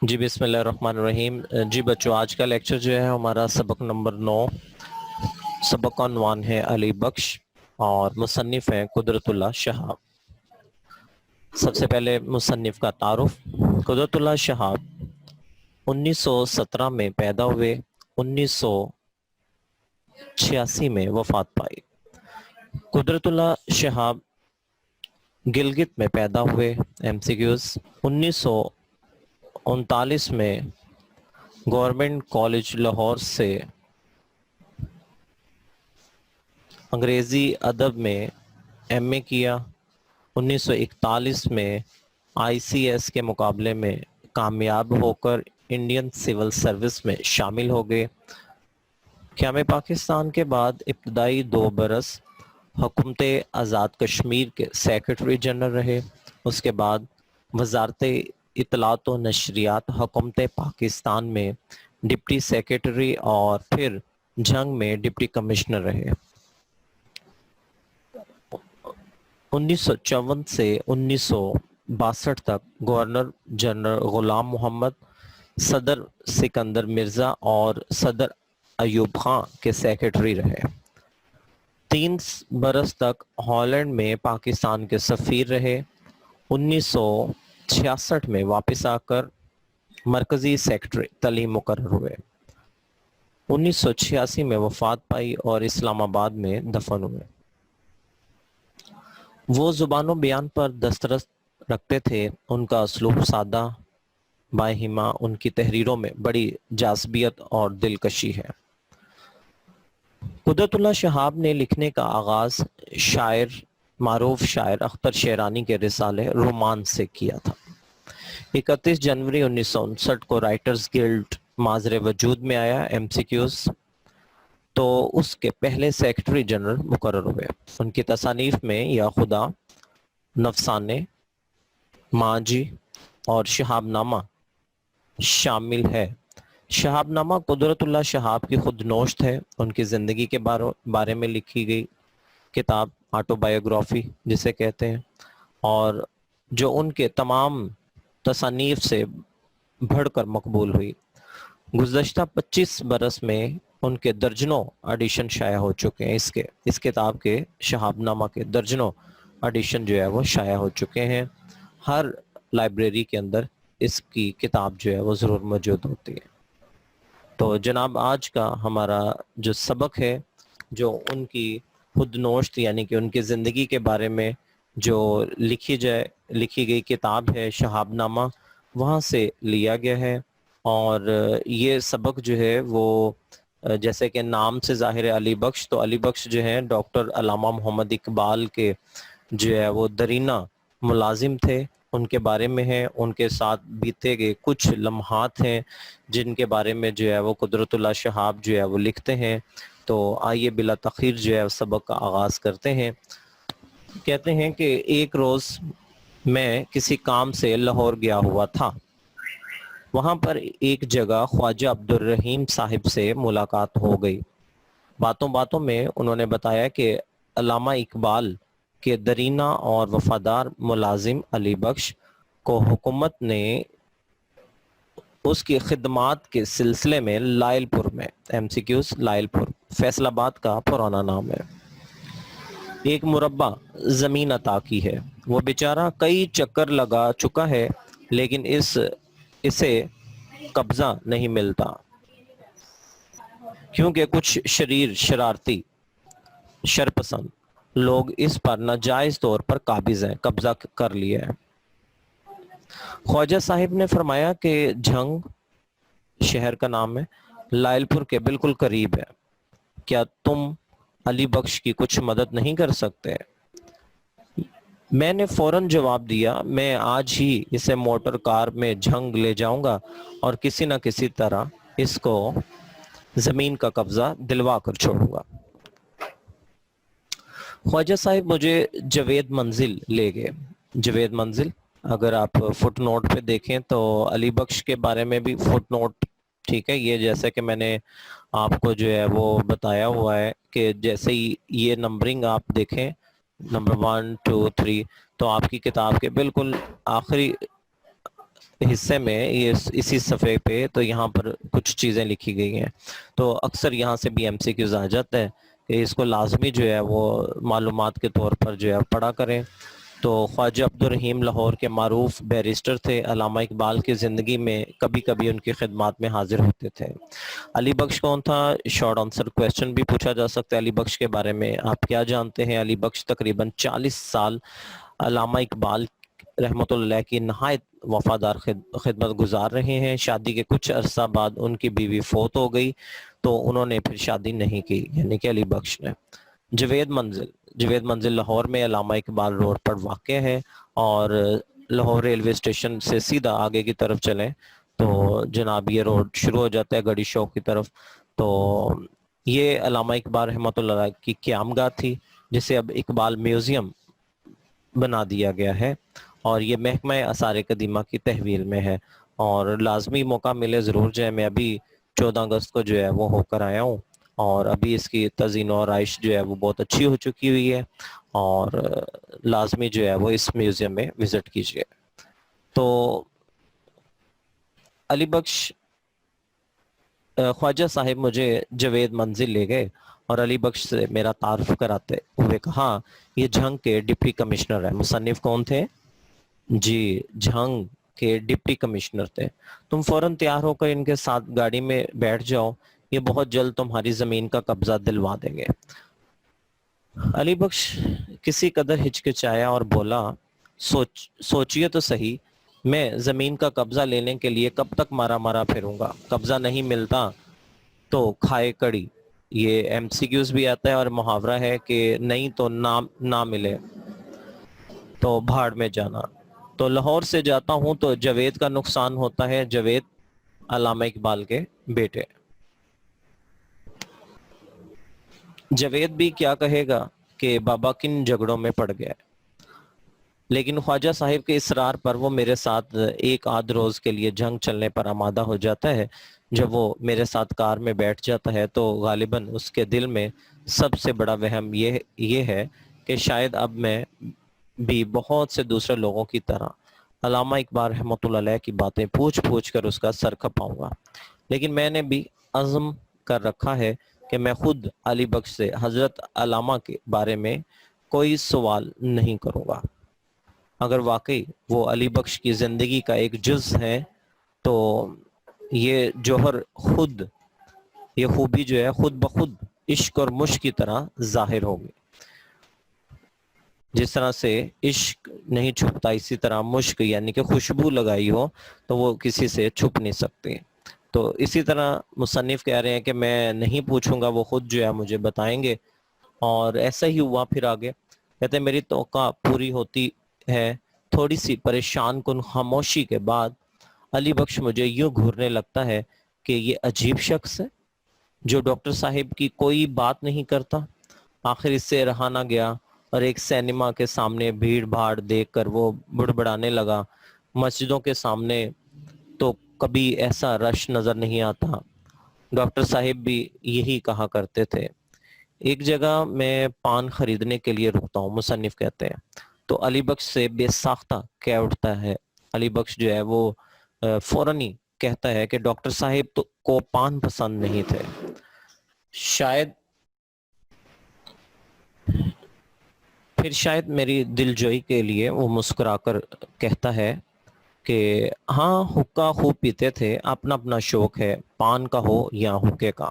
جی بسم اللہ الرحمن الرحیم۔ جی بچوں، آج کا لیکچر جو ہے ہمارا سبق نمبر 9، سبق کا عنوان ہے علی بخش اور مصنف ہیں قدرت اللہ شہاب۔ سب سے پہلے مصنف کا تعارف۔ قدرت اللہ شہاب 1917 میں پیدا ہوئے، 1986 میں وفات پائی۔ قدرت اللہ شہاب گلگت میں پیدا ہوئے۔ MCQs 1939 میں گورنمنٹ کالج لاہور سے انگریزی ادب میں MA کیا۔ 1941 میں ICS کے مقابلے میں کامیاب ہو کر انڈین سول سروس میں شامل ہو گئے۔ قیام پاکستان کے بعد ابتدائی 2 برس حکومت آزاد کشمیر کے سیکرٹری جنرل رہے۔ اس کے بعد وزارت اطلاعات و نشریات حکومت پاکستان میں ڈپٹی سیکرٹری اور پھر جنگ میں ڈپٹی کمشنر رہے۔ 1954 سے 1962 تک گورنر جنرل غلام محمد، صدر سکندر مرزا اور صدر ایوب خان کے سیکرٹری رہے۔ 3 برس تک ہالینڈ میں پاکستان کے سفیر رہے۔ 1966 میں واپس آ کر مرکزی سیکرٹری تعلیم مقرر ہوئے۔ 1986 میں وفات پائی اور اسلام آباد میں دفن ہوئے۔ وہ زبان و بیان پر دسترس رکھتے تھے۔ ان کا اسلوب سادہ باہما، ان کی تحریروں میں بڑی جاذبیت اور دلکشی ہے۔ قدرت اللہ شہاب نے لکھنے کا آغاز معروف شاعر اختر شیرانی کے رسالے رومان سے کیا تھا۔ 31 جنوری 1959 کو رائٹرز گلڈ ماظر وجود میں آیا۔ MCQs تو اس کے پہلے سیکرٹری جنرل مقرر ہوئے۔ ان کی تصانیف میں یا خدا، نفسانے، ماں جی اور شہاب نامہ شامل ہے۔ شہاب نامہ قدرت اللہ شہاب کی خود نوشت ہے۔ ان کی زندگی کے بارے میں لکھی گئی کتاب آٹو بایوگرافی جسے کہتے ہیں، اور جو ان کے تمام تصانیف سے بڑھ کر مقبول ہوئی۔ گزشتہ 25 برس میں ان کے درجنوں ایڈیشن شائع ہو چکے ہیں۔ اس کتاب کے شہاب نامہ کے درجنوں ایڈیشن جو ہے وہ شائع ہو چکے ہیں۔ ہر لائبریری کے اندر اس کی کتاب جو ہے وہ ضرور موجود ہوتی ہے۔ تو جناب، آج کا ہمارا جو سبق ہے، جو ان کی خود نوشت یعنی کہ ان کی زندگی کے بارے میں جو لکھی گئی کتاب ہے شہاب نامہ، وہاں سے لیا گیا ہے۔ اور یہ سبق جو ہے وہ جیسے کہ نام سے ظاہر ہے علی بخش، تو علی بخش جو ہیں ڈاکٹر علامہ محمد اقبال کے جو ہے وہ درینہ ملازم تھے، ان کے بارے میں ہے۔ ان کے ساتھ بیتے گئے کچھ لمحات ہیں جن کے بارے میں جو ہے وہ قدرت اللہ شہاب جو ہے وہ لکھتے ہیں۔ تو آئیے بلا تاخیر جو ہے سبق کا آغاز کرتے ہیں۔ کہتے ہیں کہ ایک روز میں کسی کام سے لاہور گیا ہوا تھا۔ وہاں پر ایک جگہ خواجہ عبدالرحیم صاحب سے ملاقات ہو گئی۔ باتوں باتوں میں انہوں نے بتایا کہ علامہ اقبال کے درینہ اور وفادار ملازم علی بخش کو حکومت نے اس کی خدمات کے سلسلے میں لائل پور میں MCQs لائل پور فیصل آباد کا پرانا نام ہے، ایک مربع زمین عطا کی ہے۔ وہ بیچارہ کئی چکر لگا چکا ہے لیکن اسے قبضہ نہیں ملتا، کیونکہ کچھ شرارتی شرپسند لوگ اس پر ناجائز طور پر قبضہ کر لیا ہے۔ خواجہ صاحب نے فرمایا کہ جھنگ شہر کا نام ہے، لائل پور کے بالکل قریب ہے، کیا تم علی بخش کی کچھ مدد نہیں کر سکتے؟ میں نے فوراً جواب دیا، میں آج ہی اسے موٹر کار میں جھنگ لے جاؤں گا اور کسی نہ کسی طرح اس کو زمین کا قبضہ دلوا کر چھوڑوں گا۔ خواجہ صاحب مجھے جوید منزل لے گئے۔ جوید منزل اگر آپ فٹ نوٹ پہ دیکھیں تو علی بخش کے بارے میں بھی فٹ نوٹ، ٹھیک ہے، یہ جیسے کہ میں نے آپ کو جو ہے وہ بتایا ہوا ہے کہ جیسے ہی یہ نمبرنگ آپ دیکھیں، نمبر 1 2 3، تو آپ کی کتاب کے بالکل آخری حصے میں یہ اسی صفحے پہ تو یہاں پر کچھ چیزیں لکھی گئی ہیں، تو اکثر یہاں سے بھی MCQs آ جاتا ہے کہ اس کو لازمی جو ہے وہ معلومات کے طور پر جو ہے پڑھا کریں۔ تو خواجہ عبد الرحیم لاہور کے معروف بیرسٹر تھے، علامہ اقبال کی زندگی میں کبھی کبھی ان کی خدمات میں حاضر ہوتے تھے۔ علی بخش کون تھا؟ شارٹ آنسر کویسچن بھی پوچھا جا سکتا ہے علی بخش کے بارے میں، آپ کیا جانتے ہیں؟ علی بخش تقریباً 40 سال علامہ اقبال رحمۃ اللہ کی نہایت وفادار خدمت گزار رہے ہیں۔ شادی کے کچھ عرصہ بعد ان کی بیوی فوت ہو گئی تو انہوں نے پھر شادی نہیں کی، یعنی کہ علی بخش نے۔ جوید منزل لاہور میں علامہ اقبال روڈ پر واقع ہے، اور لاہور ریلوے اسٹیشن سے سیدھا آگے کی طرف چلیں تو جناب یہ روڈ شروع ہو جاتا ہے گڑی شوق کی طرف۔ تو یہ علامہ اقبال رحمۃ اللہ کی قیام گاہ تھی، جسے اب اقبال میوزیم بنا دیا گیا ہے، اور یہ محکمہ آثار قدیمہ کی تحویل میں ہے، اور لازمی موقع ملے ضرور جائیں۔ میں ابھی 14 اگست کو جو ہے وہ ہو کر آیا ہوں، اور ابھی اس کی تزئین و آرائش جو ہے وہ بہت اچھی ہو چکی ہوئی ہے، اور لازمی جو ہے وہ اس میوزیم میں وزٹ کیجیے۔ تو علی بخش خواجہ صاحب مجھے جوید منزل لے گئے اور علی بخش سے میرا تعارف کراتے ہوئے کہا یہ جھنگ کے ڈپٹی کمشنر ہیں۔ مصنف کون تھے؟ جی، جھنگ کے ڈپٹی کمشنر تھے۔ تم فوراً تیار ہو کر ان کے ساتھ گاڑی میں بیٹھ جاؤ، یہ بہت جلد تمہاری زمین کا قبضہ دلوا دیں گے۔ علی بخش کسی قدر ہچکچایا اور بولا سوچئے تو صحیح، میں زمین کا قبضہ لینے کے لیے کب تک مارا مارا پھروں گا؟ قبضہ نہیں ملتا تو کھائے کڑی۔ یہ MCQs بھی آتا ہے اور محاورہ ہے کہ نہیں تو نہ ملے تو بھاڑ میں جانا۔ تو لاہور سے جاتا ہوں تو جوید کا نقصان ہوتا ہے۔ جوید علامہ اقبال کے بیٹے۔ جوید بھی کیا کہے گا کہ بابا کن جھگڑوں میں پڑ گیا، لیکن خواجہ صاحب کے اصرار پر وہ میرے ساتھ ایک آدھ روز کے لیے جنگ چلنے پر آمادہ ہو جاتا ہے۔ جب وہ میرے ساتھ کار میں بیٹھ جاتا ہے تو غالباً اس کے دل میں سب سے بڑا وہم یہ ہے کہ شاید اب میں بھی بہت سے دوسرے لوگوں کی طرح علامہ اقبال رحمۃ اللہ علیہ کی باتیں پوچھ کر اس کا سر کھپاؤں گا، لیکن میں نے بھی عزم کر رکھا ہے کہ میں خود علی بخش سے حضرت علامہ کے بارے میں کوئی سوال نہیں کروں گا۔ اگر واقعی وہ علی بخش کی زندگی کا ایک جز ہے تو یہ جوہر یہ خوبی جو ہے خود بخود عشق اور مشق کی طرح ظاہر ہوگی۔ جس طرح سے عشق نہیں چھپتا، اسی طرح مشق یعنی کہ خوشبو لگائی ہو تو وہ کسی سے چھپ نہیں سکتی۔ تو اسی طرح مصنف کہہ رہے ہیں کہ میں نہیں پوچھوں گا، وہ خود جو ہے مجھے بتائیں گے، اور ایسا ہی ہوا۔ پھر آگے کہتے ہیں میری توقع پوری ہوتی ہے، تھوڑی سی پریشان کن خاموشی کے بعد علی بخش مجھے یوں گھورنے لگتا ہے کہ یہ عجیب شخص ہے جو ڈاکٹر صاحب کی کوئی بات نہیں کرتا۔ آخر اس سے رہا نہ گیا اور ایک سینما کے سامنے بھیڑ بھاڑ دیکھ کر وہ بڑبڑانے لگا، مسجدوں کے سامنے تو کبھی ایسا رش نظر نہیں آتا، ڈاکٹر صاحب بھی یہی کہا کرتے تھے۔ ایک جگہ میں پان خریدنے کے لیے رکتا ہوں، مصنف کہتے ہیں، تو علی بخش سے بے ساختہ کہہ اٹھتا ہے۔ علی بخش جو ہے وہ فوراً ہی کہتا ہے کہ ڈاکٹر صاحب کو پان پسند نہیں تھے۔ شاید میری دل جوئی کے لیے وہ مسکرا کر کہتا ہے کہ ہاں حقہ خوب پیتے تھے، اپنا اپنا شوق ہے، پان کا ہو یا حقے کا۔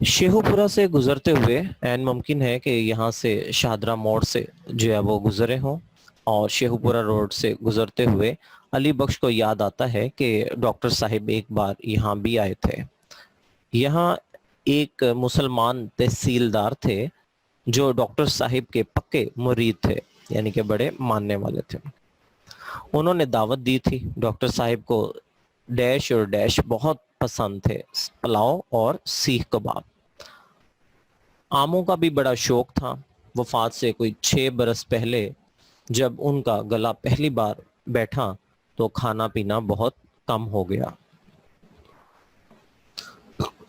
شیخو پورہ سے گزرتے ہوئے عین ممکن ہے کہ یہاں سے شاہدرہ موڑ سے جو ہے وہ گزرے ہوں، اور شیخو پورہ روڈ سے گزرتے ہوئے علی بخش کو یاد آتا ہے کہ ڈاکٹر صاحب ایک بار یہاں بھی آئے تھے۔ یہاں ایک مسلمان تحصیلدار تھے جو ڈاکٹر صاحب کے پکے مرید تھے، یعنی کہ بڑے ماننے والے تھے۔ انہوں نے دعوت دی تھی۔ ڈاکٹر صاحب کو ڈیش اور ڈیش بہت پسند تھے، پلاؤ اور سیخ کباب۔ آموں کا بھی بڑا شوق تھا۔ وفات سے کوئی 6 برس پہلے جب ان کا گلا پہلی بار بیٹھا تو کھانا پینا بہت کم ہو گیا۔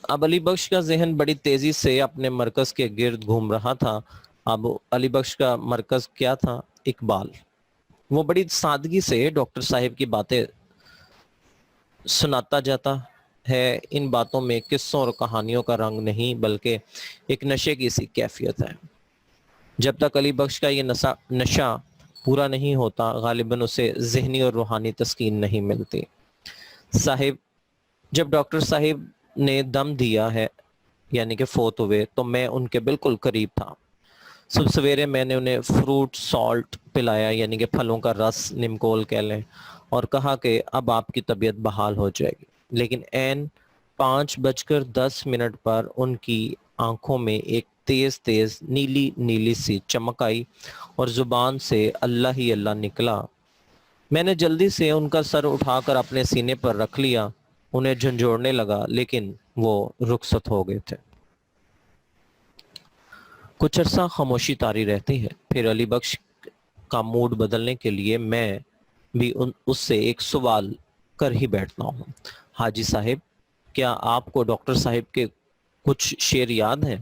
اب علی بخش کا ذہن بڑی تیزی سے اپنے مرکز کے گرد گھوم رہا تھا۔ اب علی بخش کا مرکز کیا تھا؟ اقبال۔ وہ بڑی سادگی سے ڈاکٹر صاحب کی باتیں سناتا جاتا ہے. ان باتوں میں قصوں اور کہانیوں کا رنگ نہیں بلکہ ایک نشے کی سی کیفیت ہے. جب تک علی بخش کا یہ نشہ پورا نہیں ہوتا غالباً اسے ذہنی اور روحانی تسکین نہیں ملتی. جب ڈاکٹر صاحب نے دم دیا ہے یعنی کہ فوت ہوئے تو میں ان کے بالکل قریب تھا. صبح سویرے میں نے انہیں فروٹ سالٹ پلایا یعنی کہ پھلوں کا رس نمکول کہہ لیں اور کہا کہ اب آپ کی طبیعت بحال ہو جائے گی. لیکن عین 5:10 پر ان کی آنکھوں میں ایک تیز تیز نیلی نیلی سی چمک آئی اور زبان سے اللہ ہی اللہ نکلا. میں نے جلدی سے ان کا سر اٹھا کر اپنے سینے پر رکھ لیا. انہیں جھنجھوڑنے لگا لیکن وہ رخصت ہو گئے تھے. کچھ عرصہ خاموشی طاری رہتی ہے. پھر علی بخش کا موڈ بدلنے کے لیے میں بھی اس سے ایک سوال کر ہی بیٹھتا ہوں. حاجی صاحب کیا آپ کو ڈاکٹر صاحب کے کچھ شعر یاد ہیں؟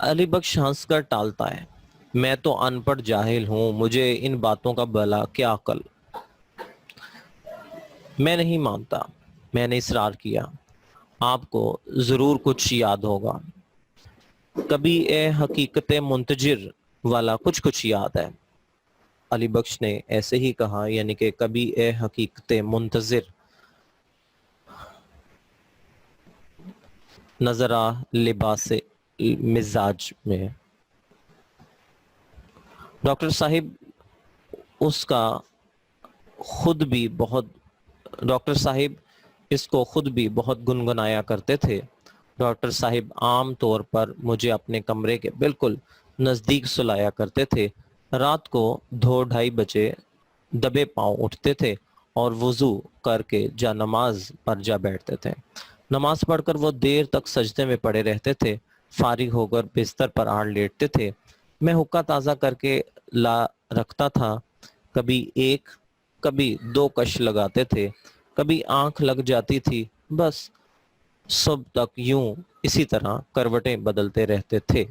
علی بخش ہنس کر ٹالتا ہے. میں تو ان پڑھ جاہل ہوں, مجھے ان باتوں کا بھلا کیا عقل. میں نہیں مانتا. میں نے اصرار کیا. آپ کو ضرور کچھ یاد ہوگا. کبھی اے حقیقت منتظر والا کچھ یاد ہے. علی بخش نے ایسے ہی کہا یعنی کہ کبھی اے حقیقت منتظر نظر آ لباس مزاج میں. ڈاکٹر صاحب اس کا خود بھی بہت ڈاکٹر صاحب اس کو خود بھی بہت گنگنایا کرتے تھے. ڈاکٹر صاحب عام طور پر مجھے اپنے کمرے کے بالکل نزدیک سلایا کرتے تھے. رات کو 2:30 بجے دبے پاؤں اٹھتے تھے اور وضو کر کے جا نماز پر جا بیٹھتے تھے. نماز پڑھ کر وہ دیر تک سجدے میں پڑے رہتے تھے. فارغ ہو کر بستر پر آڑ لیٹتے تھے. میں حقہ تازہ کر کے لا رکھتا تھا. کبھی ایک کبھی 2 کش لگاتے تھے. کبھی آنکھ لگ جاتی تھی. بس صبح تک یوں اسی طرح کروٹیں بدلتے رہتے تھے.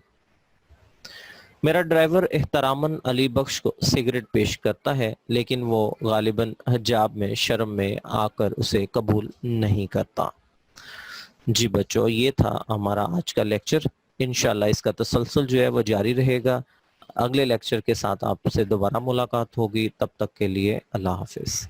میرا ڈرائیور احتراماً علی بخش کو سگریٹ پیش کرتا ہے لیکن وہ غالباً حجاب میں شرم میں آ کر اسے قبول نہیں کرتا. جی بچوں یہ تھا ہمارا آج کا لیکچر. انشاءاللہ اس کا تسلسل جو ہے وہ جاری رہے گا. اگلے لیکچر کے ساتھ آپ سے دوبارہ ملاقات ہوگی. تب تک کے لیے اللہ حافظ.